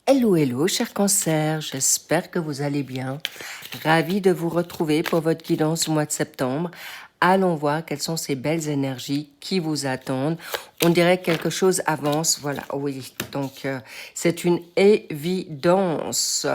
Hello, hello, cher cancer, j'espère que vous allez bien. Ravi de vous retrouver pour votre guidance au mois de septembre. Allons voir quelles sont ces belles énergies qui vous attendent. On dirait que quelque chose avance, voilà, oui, donc c'est une évidence.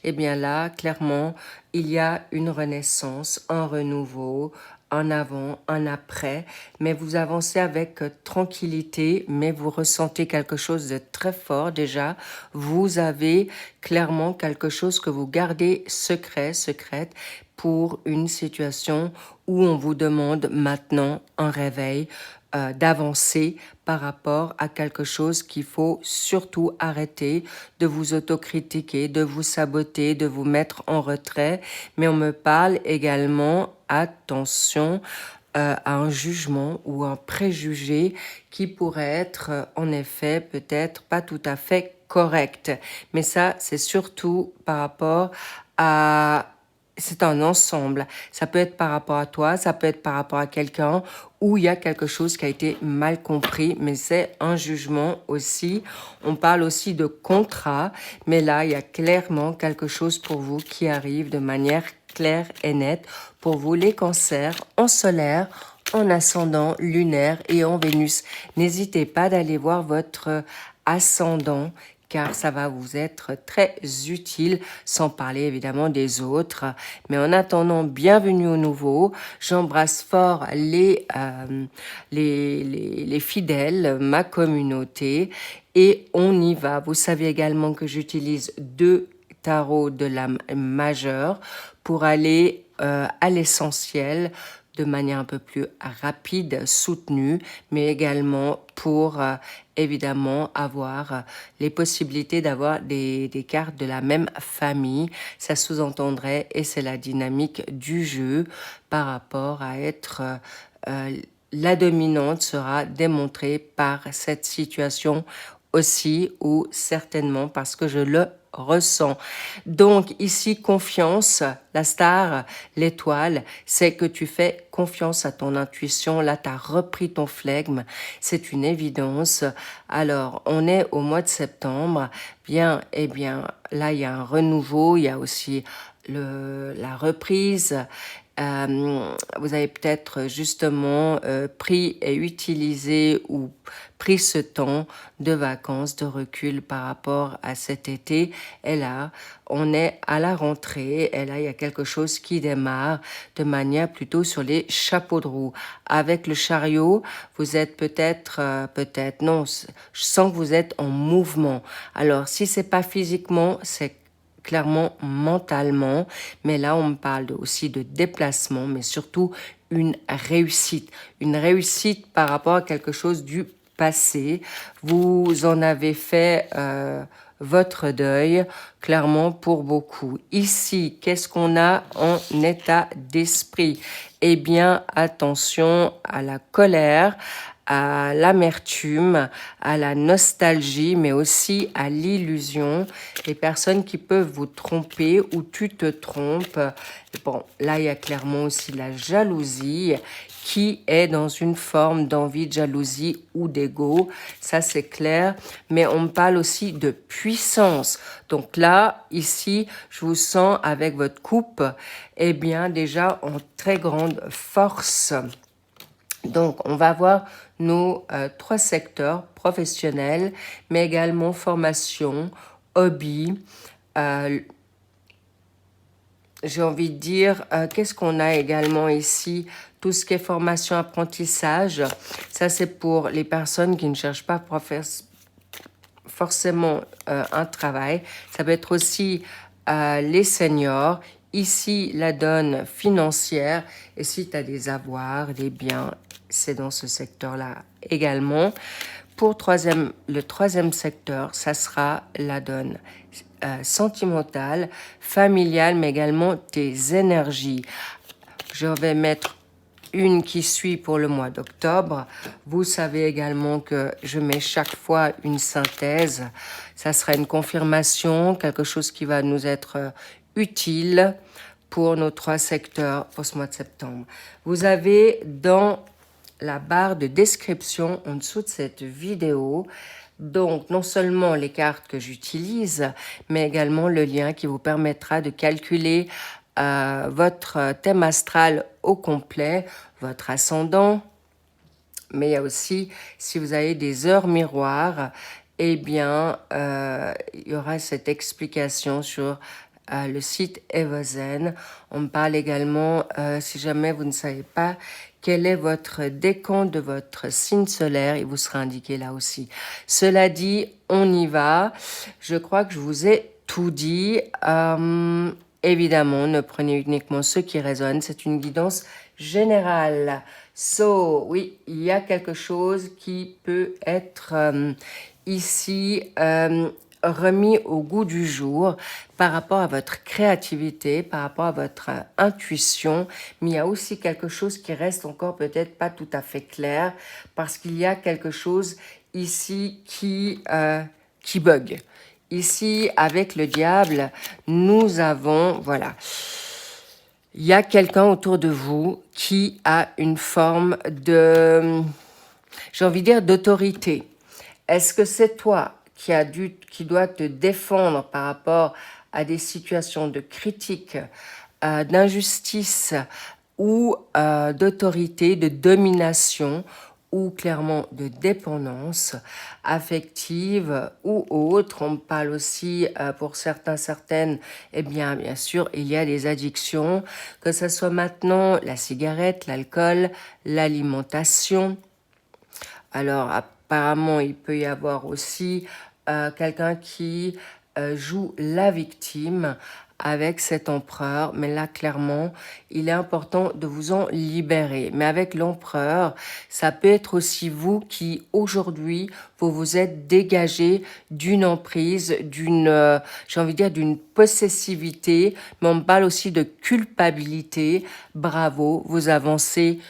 Eh bien là, clairement, il y a une renaissance, un renouveau, un avant, un après, mais vous avancez avec tranquillité, mais vous ressentez quelque chose de très fort déjà. Vous avez clairement quelque chose que vous gardez secrète, pour une situation où on vous demande maintenant un réveil, d'avancer par rapport à quelque chose qu'il faut surtout arrêter de vous autocritiquer, de vous saboter, de vous mettre en retrait. Mais on me parle également, attention, à un jugement ou un préjugé qui pourrait être en effet peut-être pas tout à fait correct. Mais ça, c'est surtout par rapport à... C'est un ensemble. Ça peut être par rapport à toi, ça peut être par rapport à quelqu'un où il y a quelque chose qui a été mal compris, mais c'est un jugement aussi. On parle aussi de contrat, mais là, il y a clairement quelque chose pour vous qui arrive de manière claire et nette pour vous les cancers en solaire, en ascendant lunaire et en Vénus. N'hésitez pas d'aller voir votre ascendant car ça va vous être très utile, sans parler évidemment des autres. Mais en attendant, bienvenue au nouveau. J'embrasse fort les fidèles, ma communauté, et on y va. Vous savez également que j'utilise 2 tarots de l'âme majeure pour aller à l'essentiel de manière un peu plus rapide, soutenue, mais également pour évidemment avoir les possibilités d'avoir des cartes de la même famille. Ça sous-entendrait, et c'est la dynamique du jeu par rapport à être... la dominante sera démontrée par cette situation aussi, ou certainement parce que je le ressens. Donc ici, confiance, la star, l'étoile, c'est que tu fais confiance à ton intuition. Là, tu as repris ton flegme, c'est une évidence. Alors, on est au mois de septembre. Bien, eh bien, là, il y a un renouveau, il y a aussi la reprise. Vous avez peut-être justement pris et utilisé ou pris ce temps de vacances, de recul par rapport à cet été. Et là, on est à la rentrée. Et là, il y a quelque chose qui démarre de manière plutôt sur les chapeaux de roue. Avec le chariot, vous êtes peut-être, non, je sens que vous êtes en mouvement. Alors, si c'est pas physiquement, c'est clairement mentalement, mais là on me parle aussi de déplacement, mais surtout une réussite par rapport à quelque chose du passé. Vous en avez fait votre deuil, clairement pour beaucoup. Ici, qu'est-ce qu'on a en état d'esprit? Eh bien, attention à la colère, à l'amertume, à la nostalgie, mais aussi à l'illusion. Les personnes qui peuvent vous tromper ou tu te trompes. Bon, là, il y a clairement aussi la jalousie qui est dans une forme d'envie, de jalousie ou d'ego. Ça, c'est clair. Mais on me parle aussi de puissance. Donc là, ici, je vous sens avec votre coupe, eh bien, déjà en très grande force. Donc, on va voir nos 3 secteurs professionnels, mais également formation, hobby. J'ai envie de dire, qu'est-ce qu'on a également ici? Tout ce qui est formation, apprentissage. Ça, c'est pour les personnes qui ne cherchent pas forcément un travail. Ça peut être aussi les seniors. Ici, la donne financière. Et si tu as des avoirs, des biens, c'est dans ce secteur-là également. Pour le troisième secteur, ça sera la donne sentimentale, familiale, mais également tes énergies. Je vais mettre une qui suit pour le mois d'octobre. Vous savez également que je mets chaque fois une synthèse. Ça sera une confirmation, quelque chose qui va nous être utile pour nos 3 secteurs pour ce mois de septembre. Vous avez dans la barre de description en dessous de cette vidéo Donc, non seulement les cartes que j'utilise, mais également le lien qui vous permettra de calculer votre thème astral au complet, votre ascendant, mais il y a aussi, si vous avez des heures miroirs, eh bien, il y aura cette explication sur le site Evozen. On me parle également, si jamais vous ne savez pas quel est votre décan de votre signe solaire, il vous sera indiqué là aussi. Cela dit, on y va. Je crois que je vous ai tout dit. Évidemment, ne prenez uniquement ce qui résonne. C'est une guidance générale. So, oui, il y a quelque chose qui peut être ici remis au goût du jour par rapport à votre créativité, par rapport à votre intuition, mais il y a aussi quelque chose qui reste encore peut-être pas tout à fait clair parce qu'il y a quelque chose ici qui bug. Ici, avec le diable, nous avons, voilà, il y a quelqu'un autour de vous qui a une forme de, j'ai envie de dire, d'autorité. Est-ce que c'est toi qui dois te défendre par rapport à des situations de critique, d'injustice ou d'autorité, de domination ou clairement de dépendance affective ou autre. On parle aussi pour certaines, eh bien sûr, il y a des addictions, que ce soit maintenant la cigarette, l'alcool, l'alimentation. Alors apparemment, il peut y avoir aussi quelqu'un qui joue la victime avec cet empereur, mais là, clairement, il est important de vous en libérer. Mais avec l'empereur, ça peut être aussi vous qui, aujourd'hui, vous vous êtes dégagé d'une emprise, j'ai envie de dire, d'une possessivité, mais on parle aussi de culpabilité. Bravo, vous avancez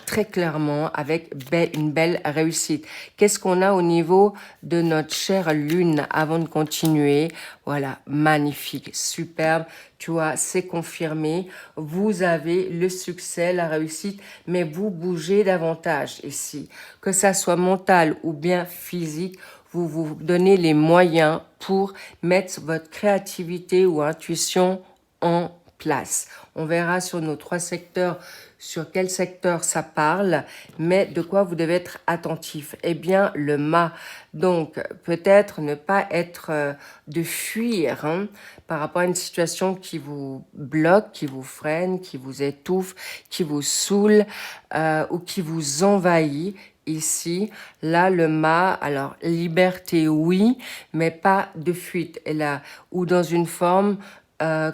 très clairement avec une belle réussite. Qu'est-ce qu'on a au niveau de notre chère lune avant de continuer? Voilà, magnifique, superbe. Tu vois, c'est confirmé. Vous avez le succès, la réussite, mais vous bougez davantage ici. Que ça soit mental ou bien physique, vous vous donnez les moyens pour mettre votre créativité ou intuition en place. On verra sur nos 3 secteurs sur quel secteur ça parle, mais de quoi vous devez être attentif. Eh bien, le mât. Donc, peut-être ne pas être de fuir par rapport à une situation qui vous bloque, qui vous freine, qui vous étouffe, qui vous saoule ou qui vous envahit. Ici, là, le mât, alors, liberté, oui, mais pas de fuite. Et là, ou dans une forme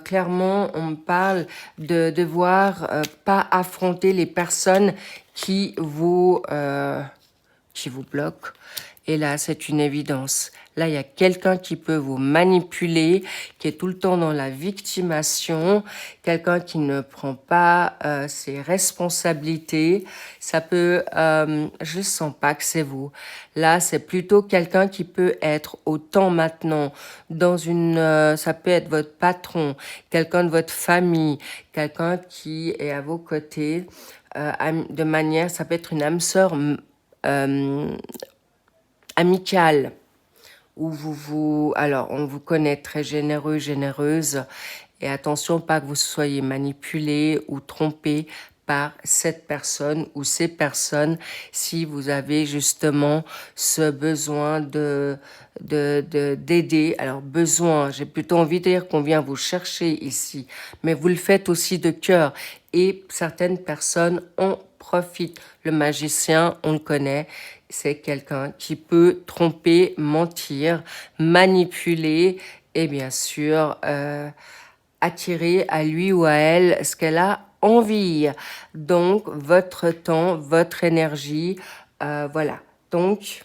clairement, on me parle de devoir pas affronter les personnes qui vous bloquent. Et là, c'est une évidence. Là, il y a quelqu'un qui peut vous manipuler, qui est tout le temps dans la victimation, quelqu'un qui ne prend pas ses responsabilités. Ça peut, je sens pas que c'est vous. Là, c'est plutôt quelqu'un qui peut être autant maintenant dans ça peut être votre patron, quelqu'un de votre famille, quelqu'un qui est à vos côtés de manière, ça peut être une âme sœur amicale, où alors on vous connaît très généreux, généreuse, et attention pas que vous soyez manipulé ou trompé par cette personne ou ces personnes si vous avez justement ce besoin d'aider. Alors besoin, j'ai plutôt envie de dire qu'on vient vous chercher ici, mais vous le faites aussi de cœur et certaines personnes en profitent. Le magicien, on le connaît, c'est quelqu'un qui peut tromper, mentir, manipuler et bien sûr attirer à lui ou à elle ce qu'elle a envie. Donc, votre temps, votre énergie, voilà. Donc,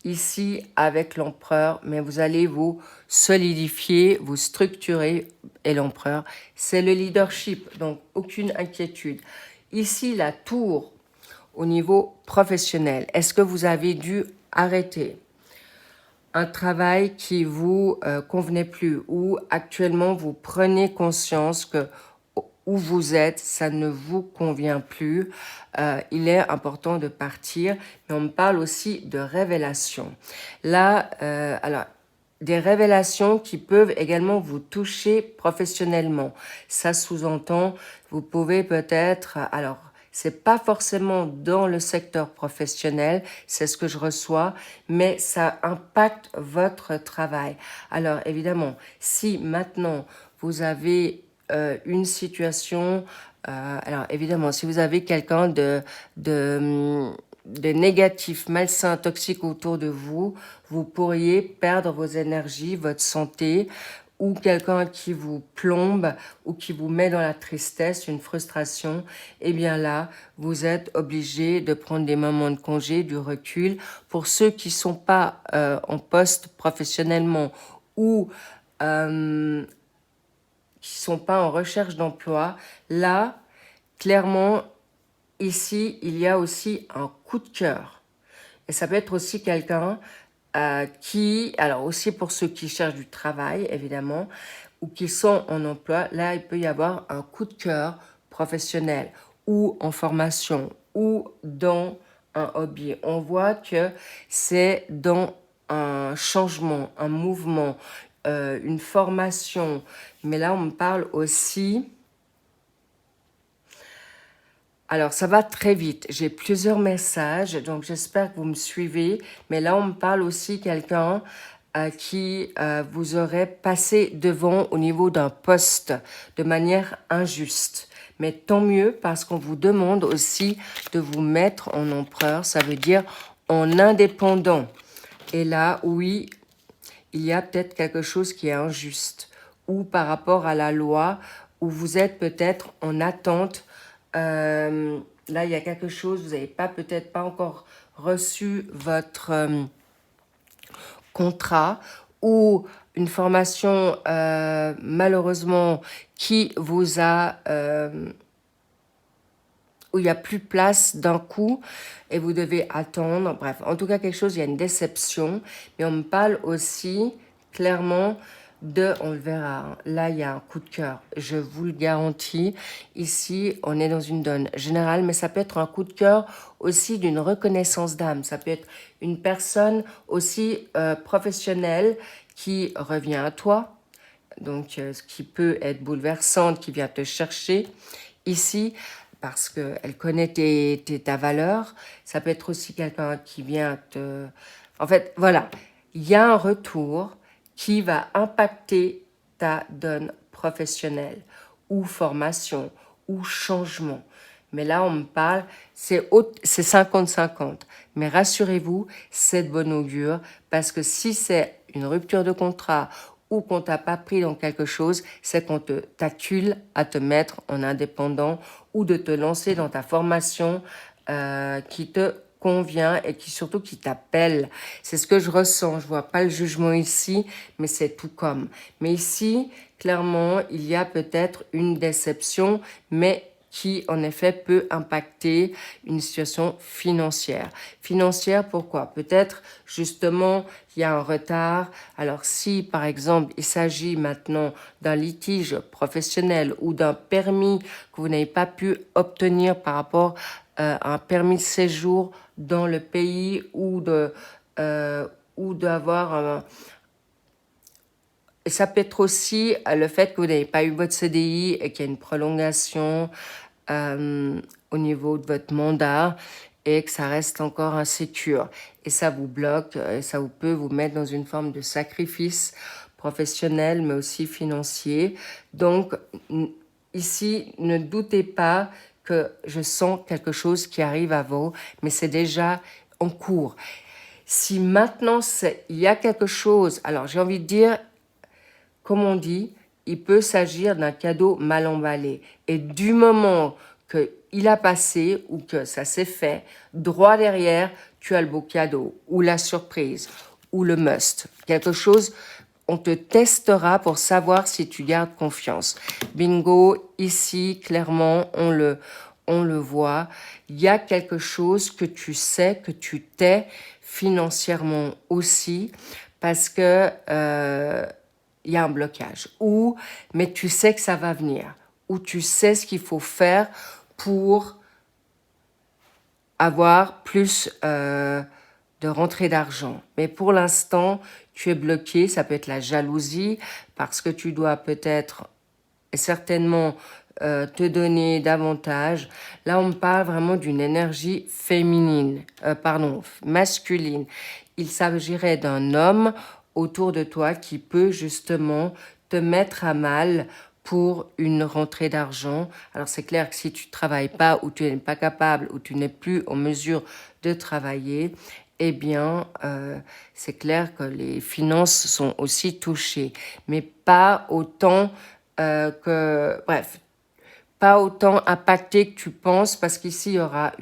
ici, avec l'empereur, mais vous allez vous solidifier, vous structurer. Et l'empereur, c'est le leadership, donc aucune inquiétude. Ici, la tour, au niveau professionnel, est-ce que vous avez dû arrêter un travail qui vous convenait plus ou actuellement vous prenez conscience que où vous êtes, ça ne vous convient plus. Il est important de partir, mais on me parle aussi de révélations. Là, alors, des révélations qui peuvent également vous toucher professionnellement. Ça sous-entend, vous pouvez peut-être, alors, c'est pas forcément dans le secteur professionnel, c'est ce que je reçois, mais ça impacte votre travail. Alors, évidemment, si maintenant vous avez une situation, alors évidemment, si vous avez quelqu'un de négatif, malsain, toxique autour de vous, vous pourriez perdre vos énergies, votre santé, ou quelqu'un qui vous plombe ou qui vous met dans la tristesse, une frustration, eh bien là, vous êtes obligé de prendre des moments de congé, du recul. Pour ceux qui ne sont pas en poste professionnellement ou qui ne sont pas en recherche d'emploi, là, clairement, ici, il y a aussi un coup de cœur. Et ça peut être aussi quelqu'un qui, alors aussi pour ceux qui cherchent du travail, évidemment, ou qui sont en emploi, là, il peut y avoir un coup de cœur professionnel ou en formation ou dans un hobby. On voit que c'est dans un changement, un mouvement, une formation. Mais là, on me parle aussi... Alors, ça va très vite. J'ai plusieurs messages, donc j'espère que vous me suivez. Mais là, on me parle aussi quelqu'un qui vous aurait passé devant au niveau d'un poste de manière injuste. Mais tant mieux parce qu'on vous demande aussi de vous mettre en empereur, ça veut dire en indépendant. Et là, oui, il y a peut-être quelque chose qui est injuste ou par rapport à la loi où vous êtes peut-être en attente. Là, il y a quelque chose, vous n'avez pas peut-être pas encore reçu votre contrat ou une formation malheureusement qui vous a où il n'y a plus de place d'un coup et vous devez attendre. Bref, en tout cas, quelque chose, il y a une déception. Mais on me parle aussi clairement on le verra, hein. Là, il y a un coup de cœur, je vous le garantis. Ici, on est dans une donne générale, mais ça peut être un coup de cœur aussi d'une reconnaissance d'âme. Ça peut être une personne aussi professionnelle qui revient à toi, donc ce qui peut être bouleversante, qui vient te chercher ici, parce qu'elle connaît ta valeur. Ça peut être aussi quelqu'un qui vient te... En fait, voilà, il y a un retour qui va impacter ta donne professionnelle ou formation ou changement. Mais là, on me parle, c'est 50-50. Mais rassurez-vous, c'est de bon augure parce que si c'est une rupture de contrat ou qu'on t'a pas pris dans quelque chose, c'est qu'on t'accule à te mettre en indépendant ou de te lancer dans ta formation qui te convient et qui surtout qui t'appelle. C'est ce que je ressens. Je vois pas le jugement ici, mais c'est tout comme. Mais ici, clairement, il y a peut-être une déception, mais qui, en effet, peut impacter une situation financière. Financière, pourquoi? Peut-être, justement, il y a un retard. Alors, si, par exemple, il s'agit maintenant d'un litige professionnel ou d'un permis que vous n'avez pas pu obtenir par rapport à un permis de séjour dans le pays ou d'avoir un... Ça peut être aussi le fait que vous n'avez pas eu votre CDI et qu'il y a une prolongation au niveau de votre mandat et que ça reste encore insécure. Et ça vous bloque, et ça peut vous mettre dans une forme de sacrifice professionnel, mais aussi financier. Donc, ici, ne doutez pas que je sens quelque chose qui arrive à vous, mais c'est déjà en cours. Si maintenant, il y a quelque chose, alors j'ai envie de dire, comme on dit, il peut s'agir d'un cadeau mal emballé. Et du moment qu'il a passé ou que ça s'est fait, droit derrière, tu as le beau cadeau ou la surprise ou le must. Quelque chose, on te testera pour savoir si tu gardes confiance. Bingo, ici, clairement, on le voit. Il y a quelque chose que tu sais, que tu t'es financièrement aussi, parce que il y a un blocage. Mais tu sais que ça va venir. où tu sais ce qu'il faut faire pour avoir plus de rentrée d'argent. Mais pour l'instant, tu es bloqué, ça peut être la jalousie, parce que tu dois peut-être et certainement te donner davantage. Là, on parle vraiment d'une énergie féminine, masculine. Il s'agirait d'un homme autour de toi qui peut justement te mettre à mal pour une rentrée d'argent. Alors c'est clair que si tu ne travailles pas ou tu n'es pas capable ou tu n'es plus en mesure de travailler, eh bien, c'est clair que les finances sont aussi touchées, mais pas autant pas autant impacté que tu penses, parce qu'ici, il y aura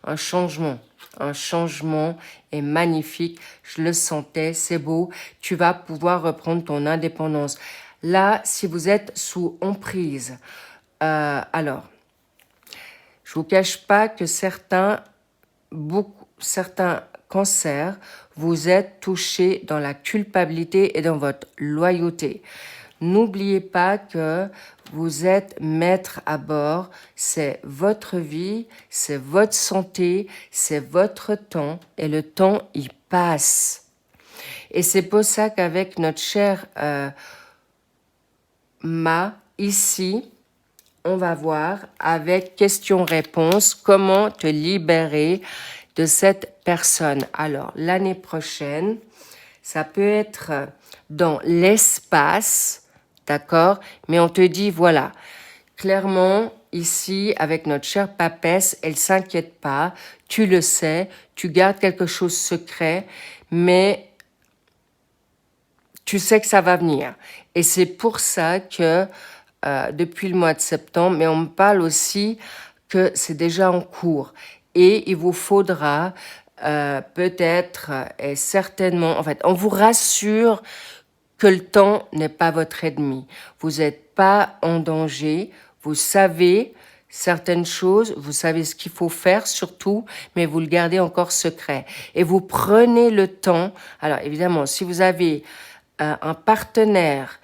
un changement. Un changement est magnifique. Je le sentais, c'est beau. Tu vas pouvoir reprendre ton indépendance. Là, si vous êtes sous emprise, alors, je vous cache pas que certains cancers, vous êtes touchés dans la culpabilité et dans votre loyauté. N'oubliez pas que vous êtes maître à bord, c'est votre vie, c'est votre santé, c'est votre temps, et le temps, il passe. Et c'est pour ça qu'avec notre cher ici, on va voir avec questions-réponses comment te libérer de cette personne. Alors, l'année prochaine, ça peut être dans l'espace, d'accord? Mais on te dit, voilà, clairement, ici, avec notre chère papesse, elle s'inquiète pas, tu le sais, tu gardes quelque chose secret, mais tu sais que ça va venir. Et c'est pour ça que depuis le mois de septembre, mais on me parle aussi que c'est déjà en cours. Et il vous faudra peut-être et certainement, en fait, on vous rassure que le temps n'est pas votre ennemi. Vous n'êtes pas en danger, vous savez certaines choses, vous savez ce qu'il faut faire surtout, mais vous le gardez encore secret. Et vous prenez le temps, alors évidemment, si vous avez un partenaire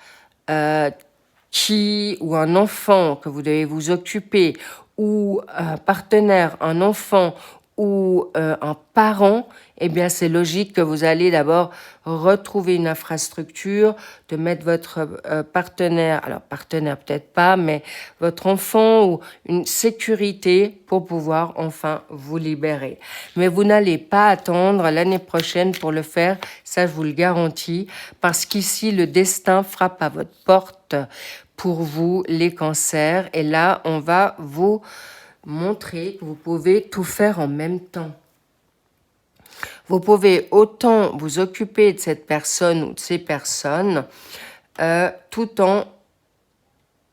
ou un enfant que vous devez vous occuper, ou un partenaire, un enfant ou un parent, eh bien c'est logique que vous allez d'abord retrouver une infrastructure, de mettre votre partenaire, alors partenaire peut-être pas, mais votre enfant ou une sécurité pour pouvoir enfin vous libérer. Mais vous n'allez pas attendre l'année prochaine pour le faire, ça je vous le garantis, parce qu'ici le destin frappe à votre porte pour vous les cancers, et là on va vous montrer que vous pouvez tout faire en même temps. Vous pouvez autant vous occuper de cette personne ou de ces personnes tout en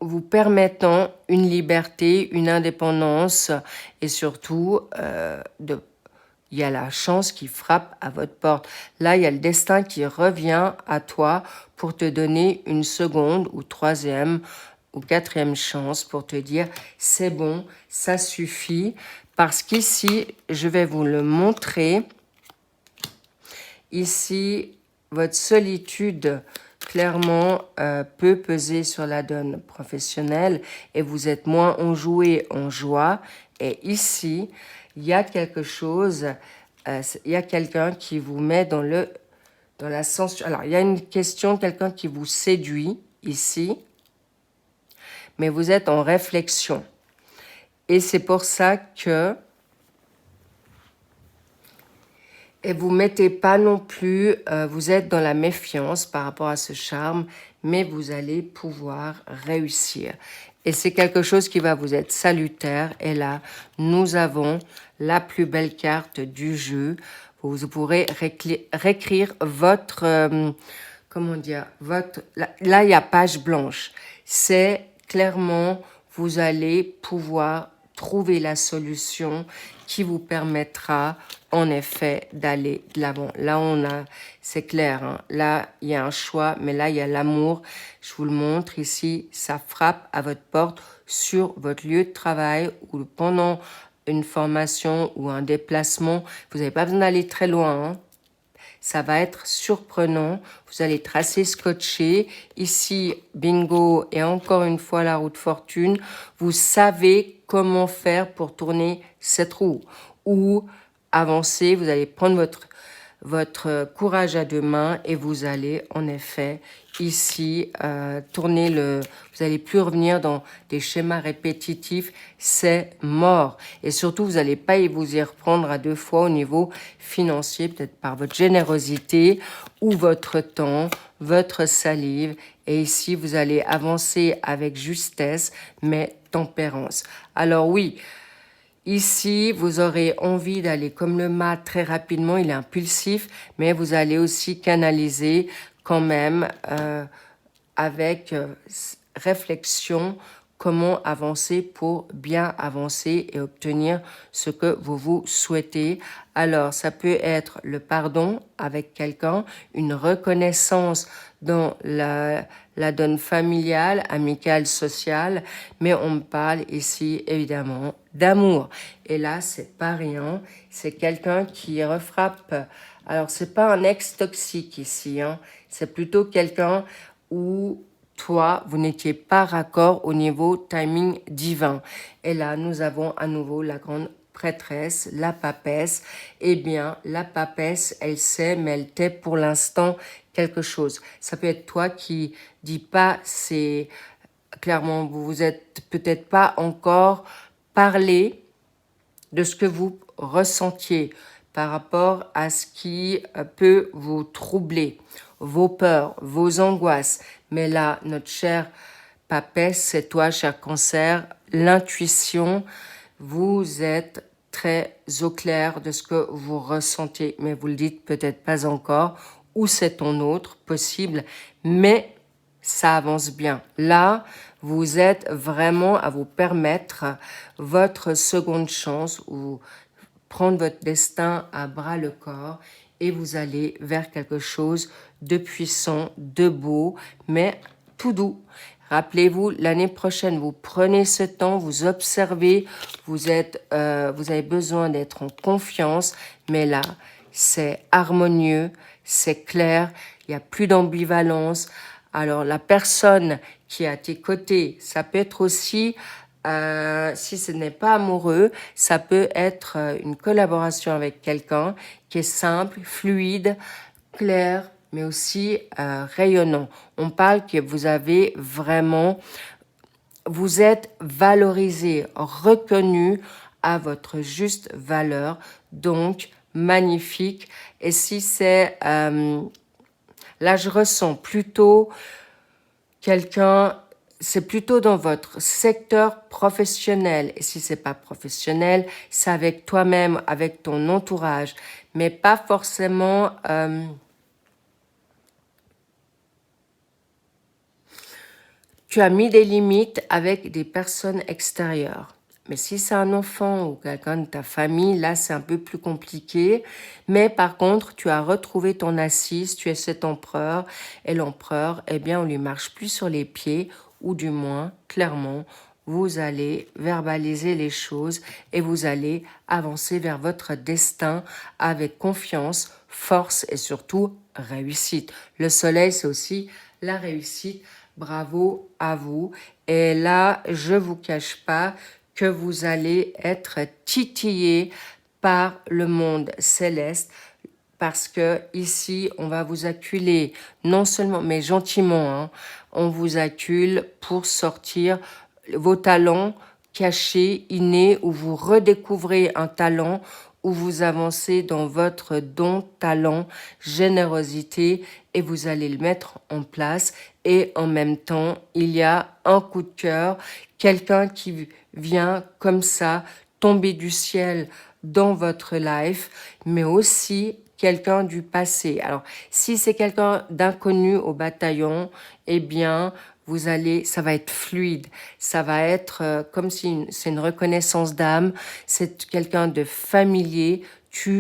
vous permettant une liberté, une indépendance, et surtout il y a la chance qui frappe à votre porte. Là, il y a le destin qui revient à toi pour te donner une seconde ou troisième ou quatrième chance pour te dire c'est bon, ça suffit. Parce qu'ici, je vais vous le montrer. Ici, votre solitude, clairement, peut peser sur la donne professionnelle et vous êtes moins enjoué en joie. Et ici, il y a quelque chose, il y a quelqu'un qui vous met dans la sensualité. Alors, il y a une question, quelqu'un qui vous séduit ici, mais vous êtes en réflexion. Et c'est pour ça que... Et vous mettez pas non plus, vous êtes dans la méfiance par rapport à ce charme, mais vous allez pouvoir réussir. Et c'est quelque chose qui va vous être salutaire. Et là, nous avons la plus belle carte du jeu. Vous pourrez réécrire votre, comment dire, là, il y a page blanche. C'est clairement, vous allez pouvoir trouver la solution qui vous permettra en effet d'aller de l'avant. Là, c'est clair, hein, là, il y a un choix, mais là, il y a l'amour. Je vous le montre ici, ça frappe à votre porte sur votre lieu de travail ou pendant une formation ou un déplacement. Vous n'avez pas besoin d'aller très loin, hein. Ça va être surprenant. Vous allez tracer, scotcher. Ici, bingo, et encore une fois la roue de fortune. Vous savez comment faire pour tourner cette roue. Ou avancer, vous allez prendre votre courage à deux mains et vous allez en effet ici tourner le... Vous n'allez plus revenir dans des schémas répétitifs, c'est mort. Et surtout, vous n'allez pas vous y reprendre à deux fois au niveau financier, peut-être par votre générosité ou votre temps, votre salive. Et ici, vous allez avancer avec justesse, mais tempérance. Alors oui, ici, vous aurez envie d'aller comme le mât très rapidement, il est impulsif, mais vous allez aussi canaliser quand même avec réflexion comment avancer pour bien avancer et obtenir ce que vous souhaitez. Alors, ça peut être le pardon avec quelqu'un, une reconnaissance dans la donne familiale, amicale, sociale, mais on me parle ici évidemment d'amour. Et là, c'est pas rien, c'est quelqu'un qui refrappe. Alors, c'est pas un ex toxique ici, hein. C'est plutôt quelqu'un où toi, vous n'étiez pas raccord au niveau timing divin. Et là, nous avons à nouveau la grande prêtresse, la papesse. Eh bien, la papesse, elle sait, mais elle tait pour l'instant quelque chose. Ça peut être toi qui dis pas, c'est clairement, vous êtes peut-être pas encore parlé de ce que vous ressentiez par rapport à ce qui peut vous troubler, vos peurs, vos angoisses. Mais là, notre cher papesse, c'est toi, cher cancer, l'intuition, vous êtes très au clair de ce que vous ressentez, mais vous le dites peut-être pas encore, ou c'est ton autre, possible, mais ça avance bien. Là, vous êtes vraiment à vous permettre votre seconde chance ou prendre votre destin à bras le corps et vous allez vers quelque chose de puissant, de beau, mais tout doux. Rappelez-vous, l'année prochaine, vous prenez ce temps, vous observez, vous avez besoin d'être en confiance, mais là, c'est harmonieux, c'est clair, il n'y a plus d'ambivalence. Alors, la personne qui est à tes côtés, ça peut être aussi, si ce n'est pas amoureux, ça peut être une collaboration avec quelqu'un qui est simple, fluide, clair, mais aussi rayonnant. On parle que vous avez vraiment, vous êtes valorisé, reconnu à votre juste valeur, donc magnifique. Et si c'est, là je ressens plutôt quelqu'un, c'est plutôt dans votre secteur professionnel. Et si c'est pas professionnel, c'est avec toi-même, avec ton entourage, mais pas forcément... tu as mis des limites avec des personnes extérieures. Mais si c'est un enfant ou quelqu'un de ta famille, là, c'est un peu plus compliqué. Mais par contre, tu as retrouvé ton assise, tu es cet empereur. Et l'empereur, eh bien, on lui marche plus sur les pieds, ou du moins, clairement, vous allez verbaliser les choses et vous allez avancer vers votre destin avec confiance, force et surtout réussite. Le soleil, c'est aussi la réussite. Bravo à vous. Et là, je vous cache pas que vous allez être titillé par le monde céleste parce que ici, on va vous acculer, non seulement, mais gentiment, hein, on vous accule pour sortir vos talents cachés, innés, où vous redécouvrez un talent, où vous avancez dans votre don, talent, générosité, et vous allez le mettre en place. Et en même temps, il y a un coup de cœur, quelqu'un qui vient comme ça, tomber du ciel dans votre life, mais aussi quelqu'un du passé. Alors, si c'est quelqu'un d'inconnu au bataillon, eh bien, vous allez, ça va être fluide, ça va être comme si c'est une reconnaissance d'âme, c'est quelqu'un de familier,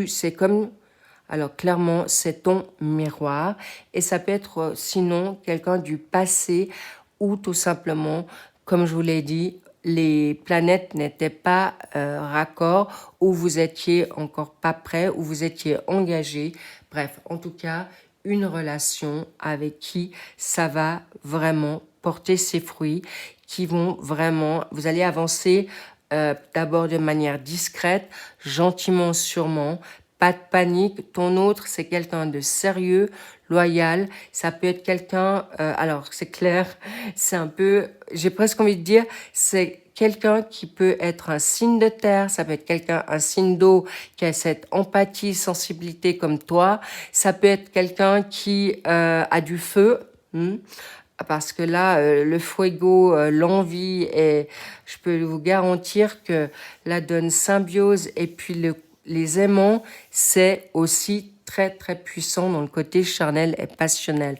c'est comme, alors clairement, c'est ton miroir, et ça peut être sinon quelqu'un du passé, ou tout simplement, comme je vous l'ai dit, les planètes n'étaient pas raccord, ou vous étiez encore pas prêt, ou vous étiez engagé. Bref, en tout cas, une relation avec qui ça va vraiment porter ses fruits, qui vont vraiment, vous allez avancer d'abord de manière discrète, gentiment sûrement, pas de panique. Ton autre, c'est quelqu'un de sérieux, loyal. Ça peut être quelqu'un, alors c'est clair, c'est un peu, j'ai presque envie de dire, c'est quelqu'un qui peut être un signe de terre, ça peut être quelqu'un, un signe d'eau qui a cette empathie, sensibilité comme toi. Ça peut être quelqu'un qui a du feu. Parce que là, le fuego, l'envie, et je peux vous garantir que la donne symbiose et puis les aimants, c'est aussi très très puissant dans le côté charnel et passionnel.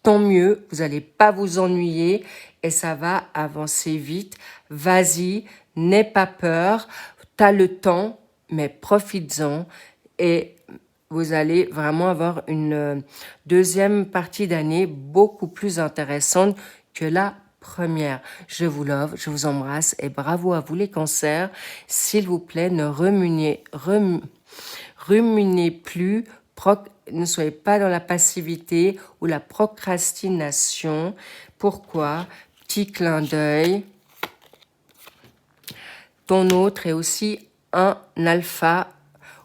Tant mieux, vous n'allez pas vous ennuyer et ça va avancer vite. Vas-y, n'aie pas peur, t'as le temps, mais profites-en et vous allez vraiment avoir une deuxième partie d'année beaucoup plus intéressante que la première. Je vous love, je vous embrasse et bravo à vous les cancers. S'il vous plaît, ne ruminez plus, ne soyez pas dans la passivité ou la procrastination. Pourquoi? Petit clin d'œil. Ton autre est aussi un alpha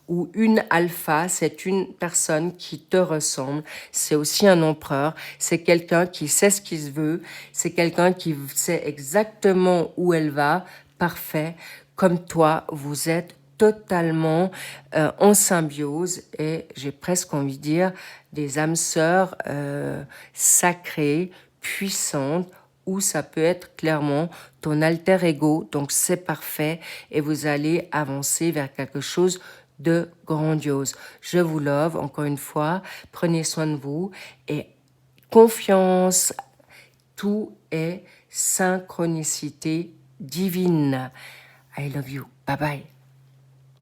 ou une alpha, c'est une personne qui te ressemble, c'est aussi un empereur, c'est quelqu'un qui sait ce qu'il veut, c'est quelqu'un qui sait exactement où elle va, parfait, comme toi, vous êtes totalement en symbiose et j'ai presque envie de dire des âmes sœurs sacrées, puissantes, ou ça peut être clairement ton alter ego, donc c'est parfait et vous allez avancer vers quelque chose de grandiose. Je vous love, encore une fois, prenez soin de vous et confiance, tout est synchronicité divine. I love you, bye bye.